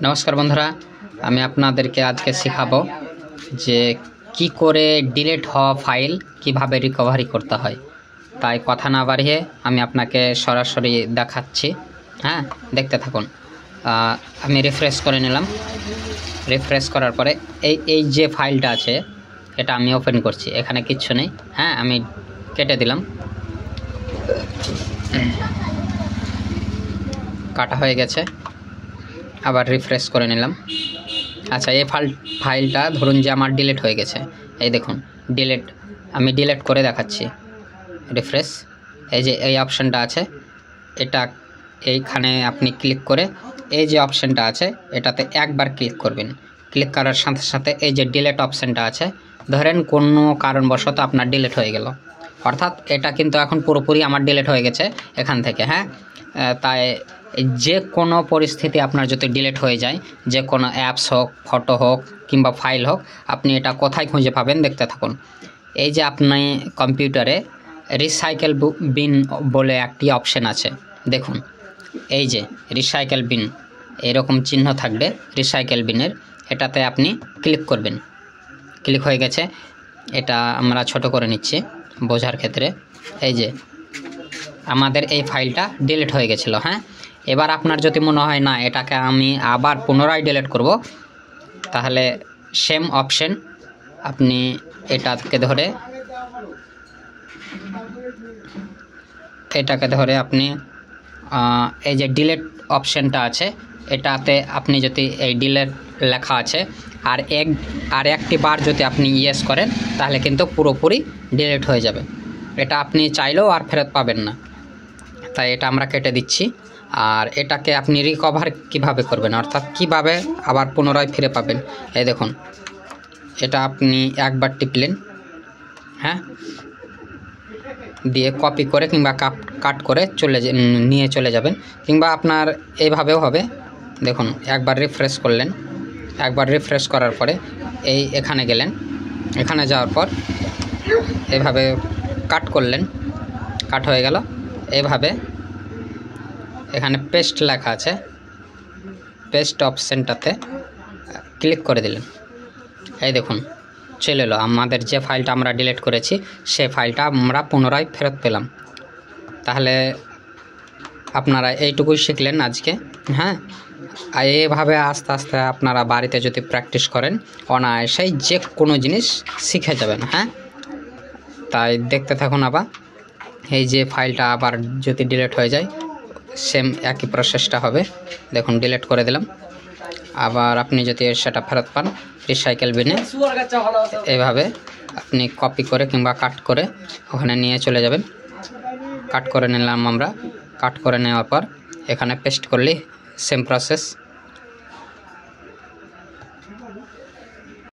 নমস্কার বন্ধুরা, আমি আপনাদেরকে আজকে শেখাবো যে কি করে ডিলিট হওয়া ফাইল কিভাবে রিকভারি করতে হয়। তাই কথা না বাড়িয়ে আমি আপনাকে সরাসরি দেখাচ্ছি। হ্যাঁ, দেখতে থাকুন। আমি রিফ্রেশ করে নিলাম। রিফ্রেশ করার পরে এই যে ফাইলটা আছে এটা আমি ওপেন করছি। এখানে কিচ্ছু নেই। হ্যাঁ, আমি কেটে দিলাম। কাটা হয়ে গেছে। আবার রিফ্রেশ করে নিলাম। আচ্ছা, এই ফাইলটা ধরুন যে আমার ডিলিট হয়ে গেছে। এই দেখুন ডিলিট, আমি ডিলিট করে দেখাচ্ছি। রিফ্রেশ, এই যে এই অপশানটা আছে, এটা এইখানে আপনি ক্লিক করে এই যে অপশানটা আছে এটাতে একবার ক্লিক করবেন। ক্লিক করার সাথে সাথে এই যে ডিলিট অপশানটা আছে, ধরেন কোনো কারণবশত আপনার ডিলিট হয়ে গেল, অর্থাৎ এটা কিন্তু এখন পুরোপুরি আমার ডিলিট হয়ে গেছে এখান থেকে। হ্যাঁ, তাই যে কোনো পরিস্থিতি আপনার যদি ডিলিট হয়ে যায়, যে কোনো অ্যাপস হোক, ফটো হোক কিংবা ফাইল হোক, আপনি এটা কোথায় খুঁজে পাবেন দেখতে থাকুন। এই যে আপনি কম্পিউটারে রিসাইকেল বিন বলে একটি অপশন আছে, দেখুন এই যে রিসাইকেল বিন এরকম চিহ্ন থাকবে রিসাইকেল বিনের, এটাতে আপনি ক্লিক করবেন। ক্লিক হয়ে গেছে, এটা আমরা ছোট করে নিচ্ছি বোঝার ক্ষেত্রে। এই যে আমাদের এই ফাইলটা ডিলিট হয়ে গেছিলো। হ্যাঁ, এবার আপনার যদি মনে হয় না এটাকে আমি আবার পুনরায় ডিলিট করব, তাহলে সেম অপশন আপনি এটাকে ধরে আপনি এই যে ডিলিট অপশনটা আছে এটাতে আপনি যদি এই ডিলিট লেখা আছে আর একটি বার যদি আপনি ইয়েস করেন তাহলে কিন্তু পুরোপুরি ডিলিট হয়ে যাবে। এটা আপনি চাইলেও আর ফেরত পাবেন না। তাই এটা আমরা কেটে দিচ্ছি। আর এটাকে আপনি রিকভার কিভাবে করবেন, অর্থাৎ কিভাবে আবার পুনরায় ফিরে পাবেন, এই দেখুন এটা আপনি একবার টিপলেন, হ্যাঁ, দিয়ে কপি করে কিংবা কাট করে নিয়ে চলে যাবেন, কিংবা আপনার এইভাবেও হবে। দেখুন একবার রিফ্রেশ করলেন, একবার রিফ্রেশ করার পরে এখানে গেলেন, এখানে যাওয়ার পর এভাবে কাট করলেন, কাট হয়ে গেল। এইভাবে এখানে পেস্ট লেখা আছে, পেস্ট অপশানটাতে ক্লিক করে দিলেন। এই দেখুন চলে এলো, আমাদের যে ফাইলটা আমরা ডিলিট করেছি সেই ফাইলটা আমরা পুনরায় ফেরত পেলাম। তাহলে আপনারা এইটুকুই শিখলেন আজকে। হ্যাঁ, আর এইভাবে আস্তে আস্তে আপনারা বাড়িতে যদি প্র্যাকটিস করেন অনায়াসেই যে কোনো জিনিস শিখে যাবেন। হ্যাঁ, তাই দেখতে থাকুন। আবার এই যে ফাইলটা আবার যদি ডিলিট হয়ে যায় সেম একই প্রসেসটা হবে। দেখুন ডিলিট করে দিলাম। আবার আপনি যদি সেটা ফেরত পান রিসাইকেল বিনে, এইভাবে আপনি কপি করে কিংবা কাট করে ওখানে নিয়ে চলে যাবেন। কাট করে নিলাম আমরা, কাট করে নেওয়ার পর এখানে পেস্ট করলেই সেম প্রসেস।